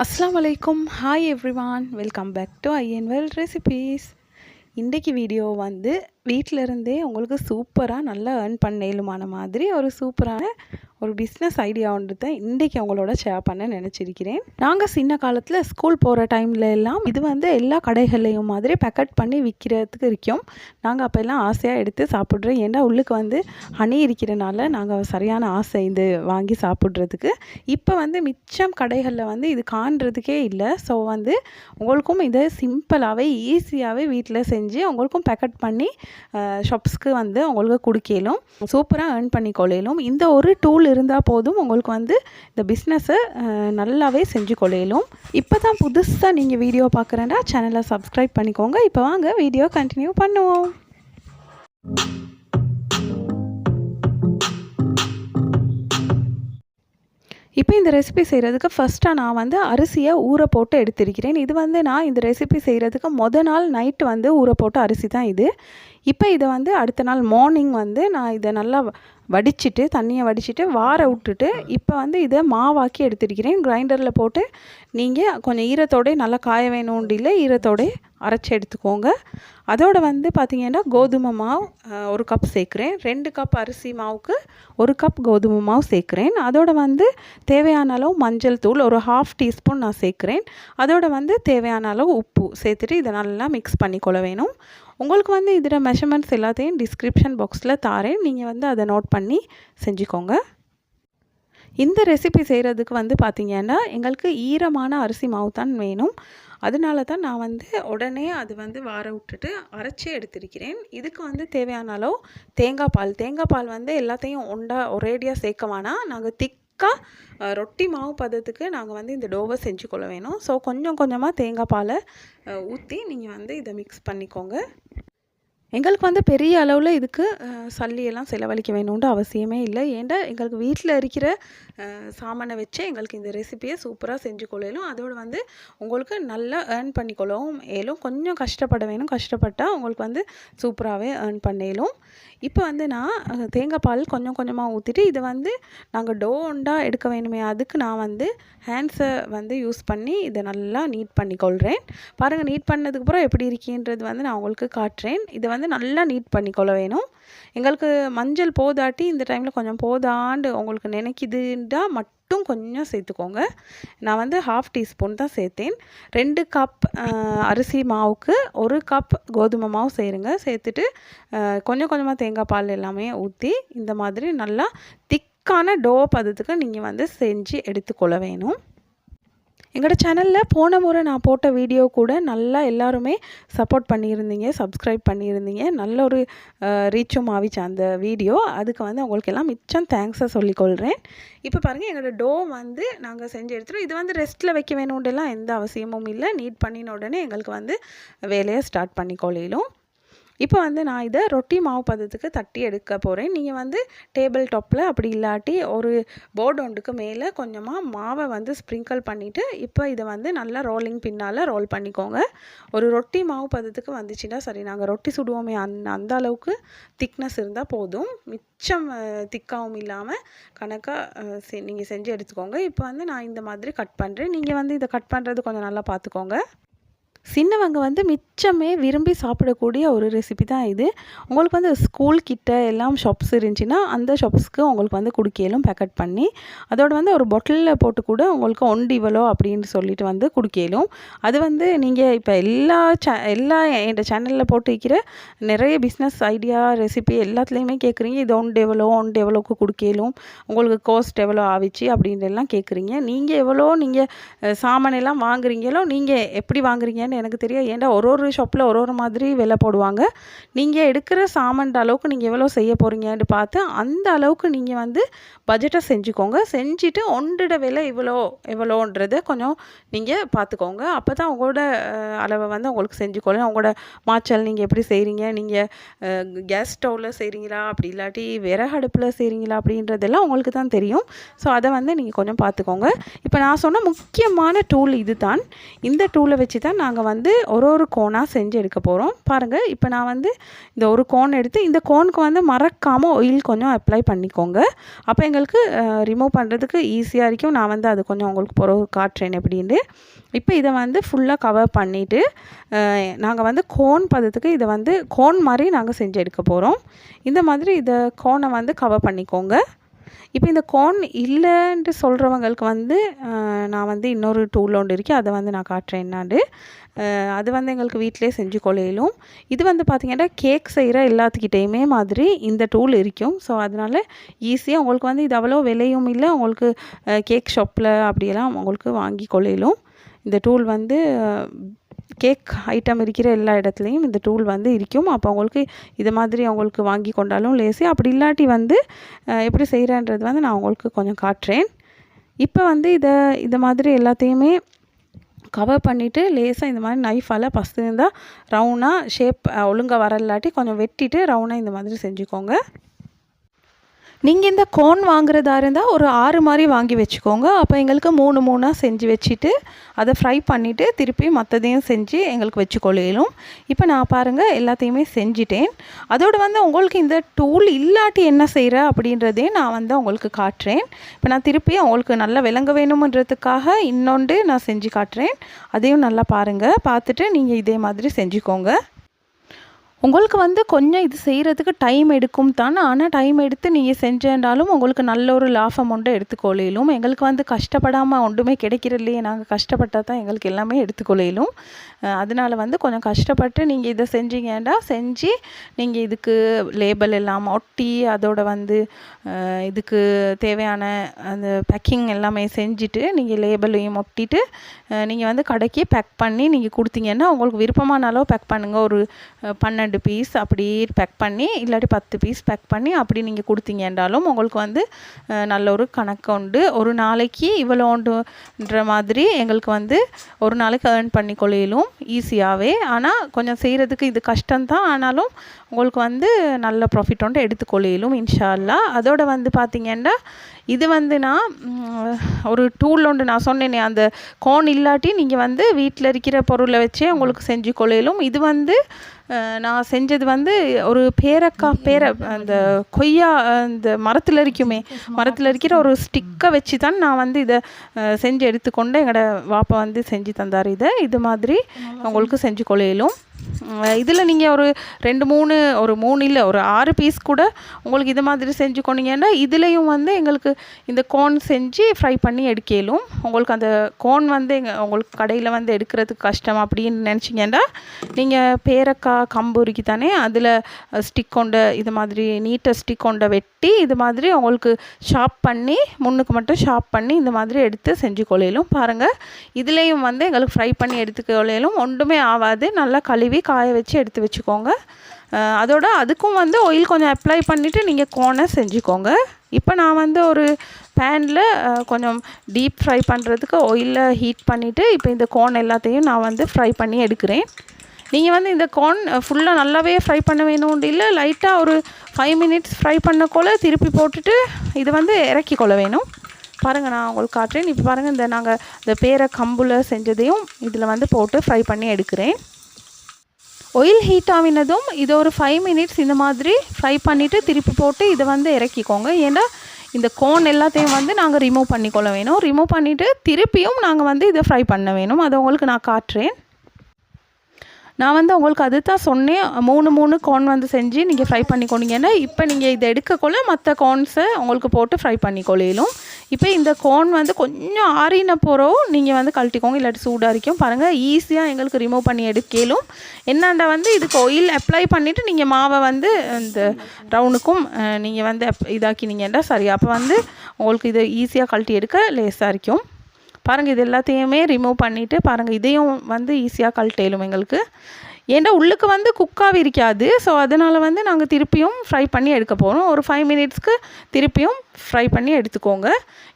அஸ்ஸலாமு அலைக்கும். Hi everyone, welcome back to Inwell recipes. இன்றைக்கி வீடியோ வந்து வீட்டில் இருந்தே உங்களுக்கு சூப்பராக நல்லா ஏர்ன் பண்ண இயலுமான மாதிரி ஒரு சூப்பரான ஒரு பிஸ்னஸ் ஐடியா ஒன்று தான் இன்றைக்கி அவங்களோட ஷேர் பண்ண நினச்சிருக்கிறேன். நாங்கள் சின்ன காலத்தில் ஸ்கூல் போகிற டைமில் எல்லாம் இது வந்து எல்லா கடைகள்லையும் மாதிரி பேக்கெட் பண்ணி விற்கிறதுக்கு இருக்கும். நாங்கள் அப்போ எல்லாம் ஆசையாக எடுத்து சாப்பிட்றோம். ஏன்னா உள்ளுக்கு வந்து ஹனி இருக்கிறனால நாங்கள் சரியான ஆசை இது வாங்கி சாப்பிட்றதுக்கு. இப்போ வந்து மிச்சம் கடைகளில் வந்து இது காண்றதுக்கே இல்லை. ஸோ வந்து உங்களுக்கும் இதை சிம்பிளாகவே ஈஸியாகவே வீட்டில் செஞ்சு உங்களுக்கும் பேக்கெட் பண்ணி ஷாப்ஸ்க்கு வந்து உங்களுக்கு கொடுக்கலும், சூப்பராக ஏர்ன் பண்ணி கொள்ளையிலும். இந்த ஒரு டூல் இருந்தால் போதும் உங்களுக்கு வந்து இந்த பிஸ்னஸை நல்லாவே செஞ்சு கொள்ளையிலும். இப்போ தான் புதுசாக நீங்கள் வீடியோ பார்க்குறேன்னா சேனலை சப்ஸ்கிரைப் பண்ணிக்கோங்க. இப்போ வாங்க வீடியோ கண்டினியூ பண்ணுவோம். இப்போ இந்த ரெசிபி செய்கிறதுக்கு ஃபஸ்ட்டாக நான் வந்து அரிசியை ஊற போட்டு எடுத்திருக்கிறேன். இது வந்து நான் இந்த ரெசிபி செய்கிறதுக்கு நாள் நைட்டு வந்து ஊற போட்ட அரிசி தான் இது. இப்போ இதை வந்து அடுத்த நாள் மார்னிங் வந்து நான் இதை நல்லா வடிச்சிட்டு தண்ணியை வடிச்சிட்டு வார விட்டுட்டு இப்போ வந்து இதை மாவாக்கி எடுத்துருக்கிறேன். கிரைண்டரில் போட்டு நீங்கள் கொஞ்சம் ஈரத்தோடே நல்லா காய வேணும்னு இல்லை, ஈரத்தோடே அரைச்சி எடுத்துக்கோங்க. அதோடு வந்து பார்த்திங்கன்னா கோதுமை மாவு 1 கப் சேர்க்குறேன். 2 கப் அரிசி மாவுக்கு 1 கப் கோதுமை மாவு சேர்க்குறேன். அதோடு வந்து தேவையான அளவு மஞ்சள் தூள் ஒரு 1/2 டீஸ்பூன் நான் சேர்க்குறேன். அதோடு வந்து தேவையான அளவு உப்பு சேர்த்துட்டு இதை நல்லா மிக்ஸ் பண்ணிக்கொள்ள வேணும். உங்களுக்கு வந்து இதில் மெஷர்மெண்ட்ஸ் எல்லாத்தையும் டிஸ்கிரிப்ஷன் பாக்ஸில் தாரேன், நீங்கள் வந்து அதை நோட் பண்ணி செஞ்சுக்கோங்க. இந்த ரெசிபி செய்கிறதுக்கு வந்து பார்த்திங்கன்னா எங்களுக்கு ஈரமான அரிசி மாவு தான் வேணும். அதனால தான் நான் வந்து உடனே அது வந்து வார விட்டுட்டு அரைச்சி எடுத்திருக்கிறேன். இதுக்கு வந்து தேவையான அளவு தேங்காய் பால் வந்து எல்லாத்தையும் ஒரேடியாக சேர்க்க வேணாம். நாங்கள் ரொட்டி மாவு பதத்துக்கு நாங்கள் வந்து இந்த டோவை செஞ்சு கொள்ள வேணும். ஸோ கொஞ்சம் கொஞ்சமாக தேங்காய் பாலை ஊற்றி நீங்கள் வந்து இதை மிக்ஸ் பண்ணிக்கோங்க. எங்களுக்கு வந்து பெரிய அளவில் இதுக்கு சல்லியெல்லாம் செலவழிக்க வேணும்னு அவசியமே இல்லை. ஏன்டா எங்களுக்கு வீட்டில் இருக்கிற சாமானை வச்சு எங்களுக்கு இந்த ரெசிப்பியை சூப்பராக செஞ்சு கொள்ளலும். அதோடு வந்து உங்களுக்கு நல்லா ஏர்ன் பண்ணிக்கொள்ளவும் ஏலும். கொஞ்சம் கஷ்டப்பட வேணும், கஷ்டப்பட்டால் உங்களுக்கு வந்து சூப்பராகவே ஏர்ன் பண்ணலும். இப்போ வந்து நான் தேங்காய் பால் கொஞ்சம் கொஞ்சமாக ஊற்றிட்டு இதை வந்து நாங்கள் டோண்டாக எடுக்க வேணுமே, அதுக்கு நான் வந்து ஹேண்ட்ஸை வந்து யூஸ் பண்ணி இதை நல்லா நீட் பண்ணிக்கொள்கிறேன். பாருங்கள், நீட் பண்ணதுக்கப்புறம் எப்படி இருக்கின்றது வந்து நான் உங்களுக்கு காட்டுறேன். இதை வந்து நல்லா நீட் பண்ணிக்கொள்ள வேணும். எங்களுக்கு மஞ்சள் போதாட்டி இந்த டைமில் கொஞ்சம் போதாண்டு உங்களுக்கு நினைக்குதுண்டா மட்டும் கொஞ்சம் சேர்த்துக்கோங்க. நான் வந்து 1/2 டீஸ்பூன் தான் சேர்த்தேன். 2 கப் அரிசி மாவுக்கு 1 கப் கோதுமை மாவு சேருங்க. சேர்த்துட்டு கொஞ்சம் கொஞ்சமாக தேங்காய் பால் எல்லாமே ஊற்றி இந்த மாதிரி நல்லா திக்கான டோ பதத்துக்கு நீங்கள் வந்து செஞ்சு எடுத்துக்கொள்ள வேணும். எங்களோட சேனலில் போன முறை நான் போட்ட வீடியோ கூட நல்லா எல்லாருமே சப்போர்ட் பண்ணியிருந்தீங்க, சப்ஸ்கிரைப் பண்ணியிருந்தீங்க. நல்ல ஒரு ரீச்சும் ஆகிச்சு அந்த வீடியோ. அதுக்கு வந்து உங்களுக்கு எல்லாம் மிச்சம் தேங்க்ஸை சொல்லிக்கொள்கிறேன். இப்போ பாருங்கள், எங்களோட டோ வந்து நாங்கள் செஞ்சு எடுத்துகிறோம். இது வந்து ரெஸ்ட்டில் வைக்க வேணும்ன்றலாம் எந்த அவசியமும் இல்லை. நீட் பண்ணின உடனே எங்களுக்கு வந்து வேலையை ஸ்டார்ட் பண்ணிக்கொள்ளும். இப்போ வந்து நான் இதை ரொட்டி மாவு பதத்துக்கு தட்டி எடுக்க போகிறேன். நீங்கள் வந்து டேபிள் டாப்பில் அப்படி இல்லாட்டி ஒரு போர்டு ஒன்றுக்கு மேலே கொஞ்சமாக மாவை வந்து ஸ்ப்ரிங்கிள் பண்ணிவிட்டு இப்போ இதை வந்து நல்லா ரோலிங் பின்னால் ரோல் பண்ணிக்கோங்க. ஒரு ரொட்டி மாவு பதத்துக்கு வந்துச்சுன்னா சரி, நாங்கள் ரொட்டி சுடுவோமே அந்த அளவுக்கு திக்னஸ் இருந்தால் போதும். மிச்சம் திக்காகவும் இல்லாமல் கணக்காக நீங்கள் செஞ்சு எடுத்துக்கோங்க. இப்போ வந்து நான் இந்த மாதிரி கட் பண்ணுறேன். நீங்கள் வந்து இதை கட் பண்ணுறது கொஞ்சம் நல்லா பார்த்துக்கோங்க. சின்னவங்க வந்து மிச்சமே விரும்பி சாப்பிடக்கூடிய ஒரு ரெசிபி தான் இது. உங்களுக்கு வந்து ஸ்கூல் கிட்ட எல்லாம் ஷாப்ஸ் இருந்துச்சுன்னா அந்த ஷாப்ஸ்க்கு உங்களுக்கு வந்து குடிக்கலும் பேக்கெட் பண்ணி. அதோடு வந்து ஒரு பொட்டிலில் போட்டு கூட உங்களுக்கு இவ்வளோ அப்படின்னு சொல்லிட்டு வந்து குடிக்கலும். அது வந்து நீங்கள் இப்போ எல்லா என் சேனலில் போட்டு வைக்கிற நிறைய பிஸ்னஸ் ஐடியா ரெசிபி எல்லாத்துலேயுமே கேட்குறீங்க. இது எவ்வளோக்கு குடிக்கலும், உங்களுக்கு காஸ்ட் எவ்வளோ ஆகிச்சு அப்படின்ட்டு எல்லாம் கேட்குறீங்க. நீங்கள் எவ்வளோ நீங்கள் சாமான் எல்லாம் வாங்குறீங்களோ, நீங்கள் எப்படி வாங்குறீங்க எனக்கு தெரியும். ஏன்டா ஒரு ஷாப்பில் ஒரு மாதிரி விலை போடுவாங்க. நீங்கள் எடுக்கிற சாமான் அளவுக்கு நீங்கள் எவ்வளோ செய்ய போகிறீங்கன்னு பார்த்து அந்த அளவுக்கு நீங்கள் வந்து பட்ஜெட்டை செஞ்சுக்கோங்க. செஞ்சுட்டு ஒன்றோட விலை எவ்வளோன்றதை கொஞ்சம் நீங்கள் பார்த்துக்கோங்க. அப்போ தான் உங்களோட அளவை வந்து உங்களுக்கு செஞ்சுக்கொள்ளும். உங்களோட மாச்சல் நீங்கள் எப்படி செய்கிறீங்க, நீங்கள் கேஸ் ஸ்டவ்வில் செய்கிறீங்களா அப்படி இல்லாட்டி விறகு அடுப்பில் செய்கிறீங்களா அப்படின்றதெல்லாம் உங்களுக்கு தான் தெரியும். ஸோ அதை வந்து நீங்கள் கொஞ்சம் பார்த்துக்கோங்க. இப்போ நான் சொன்ன முக்கியமான டூல் இது தான். இந்த டூலை வச்சு தான் நாங்கள் நாங்கள் வந்து ஒரு கோனாக செஞ்சு எடுக்க போகிறோம். பாருங்கள், இப்போ நான் வந்து இந்த ஒரு கோன் எடுத்து இந்த கோனுக்கு வந்து மறக்காமல் ஆயில் கொஞ்சம் அப்ளை பண்ணிக்கோங்க. அப்போ எங்களுக்கு ரிமூவ் பண்ணுறதுக்கு ஈஸியாக இருக்கும். நான் வந்து அது கொஞ்சம் உங்களுக்கு பிறகு காட்டுறேன் எப்படின்ட்டு. இப்போ இதை வந்து ஃபுல்லாக கவர் பண்ணிவிட்டு நாங்கள் வந்து கோன் பதத்துக்கு இதை வந்து கோன் மாதிரி நாங்கள் செஞ்சு எடுக்க போகிறோம். இந்த மாதிரி இதை கோனை வந்து கவர் பண்ணிக்கோங்க. இப்போ இந்த கோன் இல்லைன்ட்டு சொல்கிறவங்களுக்கு வந்து நான் வந்து இன்னொரு டூல் ஒன்று இருக்குது, அதை வந்து நான் காட்டுறேன் என்னாண்டு. அது வந்து எங்களுக்கு வீட்டிலே செஞ்சு கொள்ளையிலும். இது வந்து பார்த்திங்கன்னா கேக் செய்கிற எல்லாத்துக்கிட்டேயுமே மாதிரி இந்த டூல் இருக்கும். ஸோ அதனால் ஈஸியாக உங்களுக்கு வந்து இது அவ்வளோ விலையும் இல்லை, உங்களுக்கு கேக் ஷாப்பில் அப்படியெல்லாம் உங்களுக்கு வாங்கி கொள்ளையிலும். இந்த டூல் வந்து கேக் ஐட்டம் இருக்கிற எல்லா இடத்துலையும் இந்த டூல் வந்து இருக்கும். அப்போ உங்களுக்கு இது மாதிரி அவங்களுக்கு வாங்கி கொண்டாலும் லேசி. அப்படி இல்லாட்டி வந்து எப்படி செய்கிறேன்றது வந்து நான் உங்களுக்கு கொஞ்சம் காட்டுறேன். இப்போ வந்து இதை மாதிரி எல்லாத்தையுமே கவர் பண்ணிவிட்டு லேசாக இந்த மாதிரி நைஃபால் ஃபஸ்ட்டு இருந்தால் ரவுண்டாக ஷேப் ஒழுங்காக வரலாட்டி கொஞ்சம் வெட்டிட்டு ரவுண்டாக இந்த மாதிரி செஞ்சுக்கோங்க. நீங்கள் இந்த கோன் வாங்குறதா இருந்தால் ஒரு 6 மாதிரி வாங்கி வச்சுக்கோங்க. அப்போ எங்களுக்கு 3 செஞ்சு வச்சுட்டு அதை ஃப்ரை பண்ணிவிட்டு திருப்பி மற்றதையும் செஞ்சு எங்களுக்கு வச்சுக்கொள்ளையிலும். இப்போ நான் பாருங்கள் எல்லாத்தையுமே செஞ்சிட்டேன். அதோடு வந்து உங்களுக்கு இந்த டூல் இல்லாட்டி என்ன செய்கிற அப்படின்றதையும் நான் வந்து உங்களுக்கு காட்டுறேன். இப்போ நான் திருப்பி உங்களுக்கு நல்லா விளங்க வேணுமன்றதுக்காக இன்னொன்று நான் செஞ்சு காட்டுறேன். அதையும் நல்லா பாருங்கள். பார்த்துட்டு நீங்கள் இதே மாதிரி செஞ்சுக்கோங்க. உங்களுக்கு வந்து கொஞ்சம் இது செய்கிறதுக்கு டைம் எடுக்கும் தான். ஆனால் டைம் எடுத்து நீங்கள் செஞ்சேன்றாலும் உங்களுக்கு நல்ல ஒரு லாபம் ஒன்று எடுத்துக்கொள்ளையிலும். எங்களுக்கு வந்து கஷ்டப்படாமல் ஒன்றுமே கிடைக்கிறதுலையே, நாங்கள் கஷ்டப்பட்டால் தான் எங்களுக்கு எல்லாமே எடுத்துக்கொள்ளையிலும். அதனால் வந்து கொஞ்சம் கஷ்டப்பட்டு நீங்கள் இதை செஞ்சீங்கண்டா செஞ்சு நீங்கள் இதுக்கு லேபிள் எல்லாம் ஒட்டி அதோட வந்து இதுக்கு தேவையான அந்த பேக்கிங் எல்லாமே செஞ்சுட்டு நீங்கள் லேபிளையும் ஒட்டிட்டு நீங்கள் வந்து கடைக்கு பேக் பண்ணி நீங்கள் கொடுத்தீங்கன்னா உங்களுக்கு விருப்பமான அளவு பேக் பண்ணுங்கள். ஒரு 12 பீஸ் அப்படி பேக் பண்ணி இல்லாட்டி 10 பீஸ் பேக் பண்ணி அப்படி நீங்கள் கொடுத்தீங்கன்றாலும் உங்களுக்கு வந்து நல்ல ஒரு கணக்கு உண்டு. ஒரு நாளைக்கு இவ்வளோன்ற மாதிரி எங்களுக்கு வந்து ஒரு நாளைக்கு ஏர்ன் பண்ணி கொள்ளையிலும் ஈஸியாகவே. ஆனால் கொஞ்சம் செய்கிறதுக்கு இது கஷ்டம்தான். ஆனாலும் உங்களுக்கு வந்து நல்ல ப்ராஃபிட் ஒன்று எடுத்துக்கொள்ளையிலும் இன்ஷா அல்லாஹ். அதோட வந்து பார்த்திங்கன்னா இது வந்து நான் ஒரு டூல் ஒன்று நான் சொன்னேனே, அந்த கோன் இல்லாட்டி நீங்கள் வந்து வீட்டில் இருக்கிற பொருளை வச்சே உங்களுக்கு செஞ்சு கொள்ளையிலும். இது வந்து நான் செஞ்சது வந்து ஒரு அந்த கொய்யா அந்த மரத்தில் இருக்கிற ஒரு ஸ்டிக்கை வச்சு தான் நான் வந்து இதை செஞ்சு எடுத்துக்கொண்டு எங்களோட வாப்பா வந்து செஞ்சு தந்தார். இது மாதிரி உங்களுக்கு செஞ்சு கொள்ளையிலும். இதில் நீங்கள் ஒரு 2-3 ஒரு 3 இல்லை ஒரு 6 பீஸ் கூட உங்களுக்கு இது மாதிரி செஞ்சு கொண்டீங்கன்னா இதுலேயும் வந்து எங்களுக்கு இந்த கோன் செஞ்சு ஃப்ரை பண்ணி எடுக்கலும். உங்களுக்கு அந்த கோன் வந்து உங்களுக்கு கடையில் வந்து எடுக்கிறதுக்கு கஷ்டம் அப்படின்னு நினச்சிங்கன்னா நீங்கள் பேரக்காய் கம்பு இருக்கு தானே, அதில் ஸ்டிக் கொண்ட இது மாதிரி நீட்டை ஸ்டிக் கொண்ட வெட்டி இது மாதிரி உங்களுக்கு ஷாப் பண்ணி முன்னுக்கு மட்டும் ஷாப் பண்ணி இந்த மாதிரி எடுத்து செஞ்சு கொள்ளையிலும். பாருங்கள், இதுலேயும் வந்து எங்களுக்கு ஃப்ரை பண்ணி எடுத்துக்கொள்ளையிலும் ஒன்றுமே ஆகாது. நல்லா கழுவி காய வச்சு எடுத்து வச்சுக்கோங்க. அதோட அதுக்கும் வந்து ஆயில் கொஞ்சம் அப்ளை பண்ணிவிட்டு நீங்கள் கோனை செஞ்சுக்கோங்க. இப்போ நான் வந்து ஒரு பேனில் கொஞ்சம் டீப் ஃப்ரை பண்ணுறதுக்கு ஆயிலில் ஹீட் பண்ணிவிட்டு இப்போ இந்த கோன் எல்லாத்தையும் நான் வந்து ஃப்ரை பண்ணி எடுக்கிறேன். நீங்கள் வந்து இந்த கோன் ஃபுல்லாக நல்லாவே ஃப்ரை பண்ண வேணும்னு இல்லை, லைட்டாக ஒரு 5 மினிட்ஸ் ஃப்ரை பண்ணக்கொள்ள திருப்பி போட்டுட்டு இது வந்து இறக்கி கொள்ள வேணும். பாருங்கள், நான் உங்களுக்கு காட்டுறேன். இப்போ பாருங்கள், நாங்கள் இந்த பேரை கம்புல செஞ்சதையும் இதில் வந்து போட்டு ஃப்ரை பண்ணி எடுக்கிறேன். ஆயில் ஹீட் ஆகினதும் இதை ஒரு 5 மினிட்ஸ் இந்த மாதிரி ஃப்ரை பண்ணிவிட்டு திருப்பி போட்டு இதை வந்து இறக்கிக்கோங்க. ஏன்னா இந்த கோன் எல்லாத்தையும் வந்து நாங்கள் ரிமூவ் பண்ணிக்கொள்ள வேணும். ரிமூவ் பண்ணிவிட்டு திருப்பியும் நாங்கள் வந்து இதை ஃப்ரை பண்ண வேணும். அதை உங்களுக்கு நான் காட்டுறேன். நான் வந்து உங்களுக்கு அது தான் சொன்னேன், 3 கோன் வந்து செஞ்சு நீங்கள் ஃப்ரை பண்ணிக்கொண்டீங்கன்னா இப்போ நீங்கள் இதை எடுக்கக்குள்ள மற்ற கோன்ஸை உங்களுக்கு போட்டு ஃப்ரை பண்ணிக்கொள்ளையிலும். இப்போ இந்த கோன் வந்து கொஞ்சம் ஆறின போகிறோம் நீங்கள் வந்து கழட்டிக்கோங்க, இல்லாட்டி சூடாக இருக்கும். பாருங்கள், ஈஸியாக எங்களுக்கு ரிமூவ் பண்ணி எடுக்கலும். என்னண்டா வந்து இதுக்கு ஆயில் அப்ளை பண்ணிவிட்டு நீங்கள் மாவை வந்து இந்த ரவுண்டுக்கும் நீங்கள் வந்து இதாக்கினீங்கன்னா சரி. அப்போ வந்து உங்களுக்கு இதை ஈஸியாக கழட்டி எடுக்க லேஸாக இருக்கும். பாருங்கள், இது எல்லாத்தையுமே ரிமூவ் பண்ணிவிட்டு பாருங்கள், இதையும் வந்து ஈஸியாக கழட்டேலும் எங்களுக்கு. ஏன்னா உள்ளுக்கு வந்து குக்காக இருக்காது. ஸோ அதனால் வந்து நாங்கள் திருப்பியும் ஃப்ரை பண்ணி எடுக்க போகிறோம். ஒரு 5 மினிட்ஸ்க்கு திருப்பியும் ஃப்ரை பண்ணி எடுத்துக்கோங்க.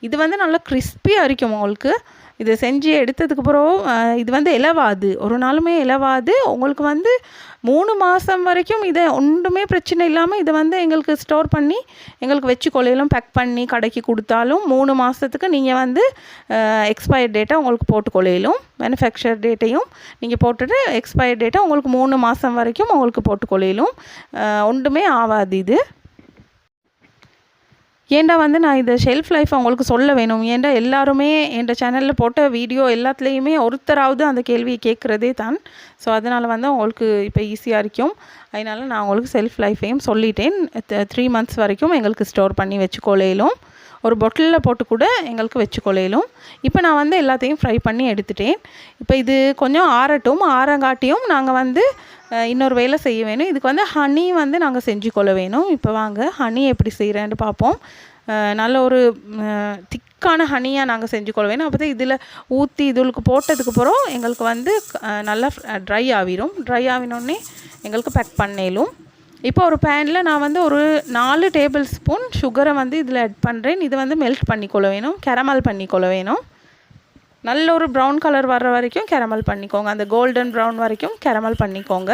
இது வந்து நல்லா கிறிஸ்பியாக இருக்கும் உங்களுக்கு. இது செஞ்சு எடுத்ததுக்கப்புறம் இது வந்து இலவாது, ஒரு நாளுமே இலவாது. உங்களுக்கு வந்து 3 மாதம் வரைக்கும் இதை ஒன்றுமே பிரச்சனை இல்லாமல் இதை வந்து எங்களுக்கு ஸ்டோர் பண்ணி எங்களுக்கு வச்சு கொள்ளையிலும் பேக் பண்ணி கடைக்கு கொடுத்தாலும் 3 மாதத்துக்கு நீங்கள் வந்து எக்ஸ்பயர் டேட்டை உங்களுக்கு போட்டு கொள்ளையிலும், மேனுஃபேக்சர் டேட்டையும் நீங்கள் போட்டுட்டு எக்ஸ்பயர் டேட்டை உங்களுக்கு 3 மாதம் வரைக்கும் உங்களுக்கு போட்டு கொள்ளையிலும் ஒன்றுமே ஆகாது இது. ஏன்டா வந்து நான் இந்த ஷெல்ஃப் லைஃப் உங்களுக்கு சொல்ல வேணும். ஏன்டா எல்லாருமே என் சேனலில் போட்ட வீடியோ எல்லாத்துலேயுமே ஒருத்தராவது அந்த கேள்வியை கேட்குறதே தான். ஸோ அதனால் வந்து உங்களுக்கு இப்போ ஈஸியாக இருக்கும். அதனால் நான் உங்களுக்கு ஷெல்ஃப் லைஃபையும் சொல்லிட்டேன். 3 மந்த்ஸ் வரைக்கும் எங்களுக்கு ஸ்டோர் பண்ணி வச்சுக்கொள்ளையிலும், ஒரு பொட்டிலில் போட்டு கூட எங்களுக்கு வச்சுக்கொள்ளையிலும். இப்போ நான் வந்து எல்லாத்தையும் ஃப்ரை பண்ணி எடுத்துட்டேன். இப்போ இது கொஞ்சம் ஆறட்டும். ஆறங்காட்டியும் நாங்கள் வந்து இன்னொரு வேலை செய்ய வேணும். இதுக்கு வந்து ஹனி வந்து நாங்கள் செஞ்சுக்கொள்ள வேணும். இப்போ வாங்க ஹனி எப்படி செய்கிறேன்னு பார்ப்போம். நல்ல ஒரு திக்கான ஹனியாக நாங்கள் செஞ்சுக்கொள்ள வேணும். அப்போ தான் இதில் ஊற்றி இதுக்கு போட்டதுக்கப்புறம் எங்களுக்கு வந்து நல்லா ட்ரை ஆகிரும். ட்ரை ஆகினோடனே எங்களுக்கு பேக் பண்ணேலும். இப்போ ஒரு பேனில் நான் வந்து ஒரு 4 டேபிள் ஸ்பூன் சுகரை வந்து இதில் ஆட் பண்ணுறேன். இது வந்து மெல்ட் பண்ணிக்கொள்ள வேணும், கேரமல் பண்ணிக்கொள்ள வேணும். நல்ல ஒரு ப்ரௌன் கலர் வர்ற வரைக்கும் கேரமல் பண்ணிக்கோங்க, அந்த கோல்டன் ப்ரௌன் வரைக்கும் கேரமல் பண்ணிக்கோங்க.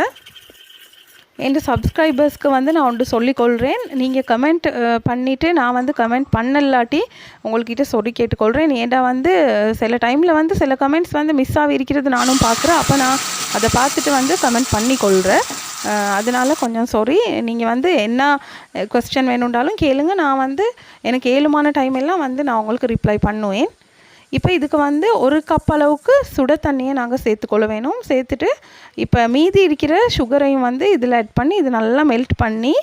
என் சப்ஸ்கிரைபர்ஸ்க்கு வந்து நான் ஒன்று சொல்லிக்கொள்கிறேன். நீங்கள் கமெண்ட் பண்ணிவிட்டு நான் வந்து கமெண்ட் பண்ணலாட்டி உங்கள்கிட்ட சொல்லி கேட்டுக்கொள்கிறேன். ஏன்டா வந்து சில டைமில் வந்து சில கமெண்ட்ஸ் வந்து மிஸ் ஆகி இருக்கிறது நானும் பார்க்குறேன். அப்போ நான் அதை பார்த்துட்டு வந்து கமெண்ட் பண்ணிக்கொள்கிறேன். அதனால கொஞ்சம் சாரி. நீங்கள் வந்து என்ன கொஸ்டின் வேணுன்றாலும் கேளுங்க. நான் வந்து எனக்கு ஏழுமான டைம் எல்லாம் வந்து நான் உங்களுக்கு ரிப்ளை பண்ணுவேன். இப்போ இதுக்கு வந்து 1 கப் அளவுக்கு சுட தண்ணியை நாங்கள் சேர்த்துக்கொள்ள வேணும். சேர்த்துட்டு இப்போ மீதி இருக்கிற சுகரையும் வந்து இதில் ஆட் பண்ணி இது நல்லா மெல்ட் பண்ணி,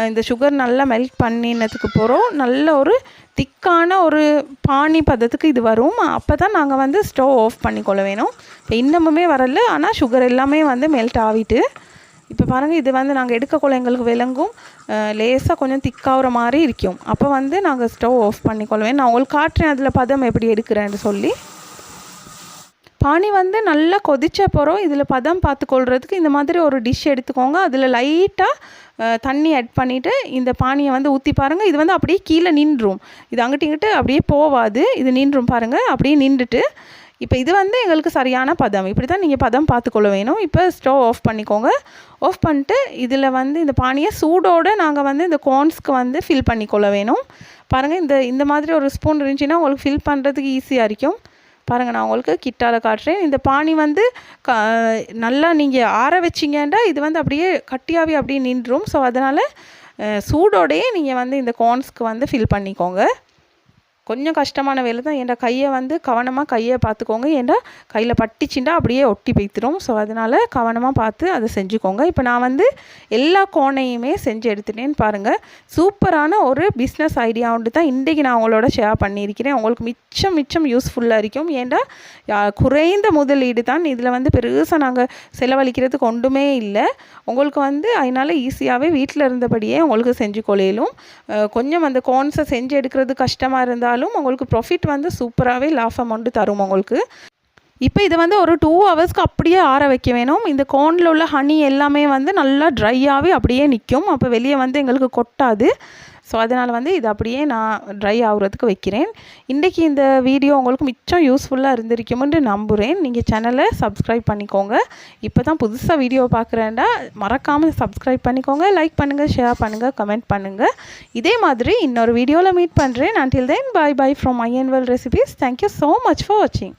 இந்த சுகர் நல்லா மெல்ட் பண்ணினதுக்கு போகிறோம் நல்ல ஒரு திக்கான ஒரு பானி பதத்துக்கு இது வரும். அப்போ தான் நாங்கள் வந்து ஸ்டவ் ஆஃப் பண்ணிக்கொள்ள வேணும். இப்போ இன்னமுமே வரல, ஆனால் சுகர் எல்லாமே வந்து மெல்ட் ஆகிட்டு இப்போ பாருங்கள் இது வந்து நாங்கள் எடுக்கக்குள்ள எங்களுக்கு விளங்கும் லேசாக கொஞ்சம் திக்காகிற மாதிரி இருக்கும். அப்போ வந்து நாங்கள் ஸ்டவ் ஆஃப் பண்ணிக்கொள்வேன். நான் உங்களுக்கு காட்டுறேன் அதில் பதம் எப்படி எடுக்கிறேன்னு சொல்லி. பானி வந்து நல்லா கொதிச்ச போகிறோம். இதில் பதம் பார்த்துக்கொள்கிறதுக்கு இந்த மாதிரி ஒரு டிஷ் எடுத்துக்கோங்க. அதில் லைட்டாக தண்ணி ஆட் பண்ணிவிட்டு இந்த பானியை வந்து ஊற்றி பாருங்கள். இது வந்து அப்படியே கீழே நின்றும். இது அங்கிட்டு இங்கிட்டு அப்படியே போவாது, இது நின்றும் பாருங்கள். அப்படியே நின்றுட்டு இப்போ இது வந்து எங்களுக்கு சரியான பதம். இப்படி தான் நீங்கள் பதம் பார்த்துக்கொள்ள வேணும். இப்போ ஸ்டவ் ஆஃப் பண்ணிக்கோங்க. ஆஃப் பண்ணிட்டு இதில் வந்து இந்த பானியை சூடோடு நாங்கள் வந்து இந்த கோன்ஸ்க்கு வந்து ஃபில் பண்ணிக்கொள்ள வேணும். பாருங்கள் இந்த மாதிரி ஒரு ஸ்பூன் இருந்துச்சுன்னா உங்களுக்கு ஃபில் பண்ணுறதுக்கு ஈஸியாக இருக்கும். பாருங்கள் நான் உங்களுக்கு கிட்டால் காட்டுறேன். இந்த பானி வந்து நல்லா நீங்கள் ஆற வச்சிங்கன்னா இது வந்து அப்படியே கட்டியாகவே அப்படியே நின்றும். ஸோ அதனால் சூடோடையே நீங்கள் வந்து இந்த கோன்ஸ்க்கு வந்து ஃபில் பண்ணிக்கோங்க. கொஞ்சம் கஷ்டமான வேலை தான். ஏன்டா கையை வந்து கவனமாக கையை பார்த்துக்கோங்க. ஏன்டா கையில் பட்டிச்சுண்டா அப்படியே ஒட்டி வைத்திரும். ஸோ அதனால் கவனமாக பார்த்து அதை செஞ்சுக்கோங்க. இப்போ நான் வந்து எல்லா கோனையுமே செஞ்சு எடுத்துட்டேன்னு பாருங்கள். சூப்பரான ஒரு பிஸ்னஸ் ஐடியா ஒன்று தான் இன்றைக்கி நான் உங்களோட ஷேர் பண்ணியிருக்கிறேன். உங்களுக்கு மிச்சம் யூஸ்ஃபுல்லாக இருக்கும். ஏன்டா குறைந்த முதலீடு தான் இதில் வந்து பெருசாக நாங்கள் செலவழிக்கிறதுக்கு ஒன்றுமே இல்லை. உங்களுக்கு வந்து அதனால் ஈஸியாகவே வீட்டில் இருந்தபடியே உங்களுக்கு செஞ்சு கொள்ளையிலும். கொஞ்சம் அந்த கோன்ஸை செஞ்சு எடுக்கிறது கஷ்டமாக இருந்தாலும் உங்களுக்கு ப்ராஃபிட் வந்து சூப்பராகவே லாபம் ஒன்று தரும் உங்களுக்கு. இப்போ இதை வந்து ஒரு 2 ஹவர்ஸ்க்கு அப்படியே ஆற வைக்க வேணும். இந்த கோனில் உள்ள ஹனி எல்லாமே வந்து நல்லா ட்ரையாகவே அப்படியே நிற்கும். அப்போ வெளியே வந்து எங்களுக்கு கொட்டாது. ஸோ அதனால் வந்து இது அப்படியே நான் ட்ரை ஆகுறதுக்கு வைக்கிறேன். இன்றைக்கி இந்த வீடியோ உங்களுக்கு மிச்சம் யூஸ்ஃபுல்லாக இருந்திருக்குமென்று நம்புகிறேன். நீங்கள் சேனலை சப்ஸ்கிரைப் பண்ணிக்கோங்க. இப்போ தான் புதுசாக வீடியோ பார்க்குறேன்டா மறக்காமல் சப்ஸ்கிரைப் பண்ணிக்கோங்க. லைக் பண்ணுங்கள், ஷேர் பண்ணுங்கள், கமெண்ட் பண்ணுங்கள். இதே மாதிரி இன்னொரு வீடியோவில் மீட் பண்ணுறேன். until then bye bye from IN World Recipes. Thank you so much for watching.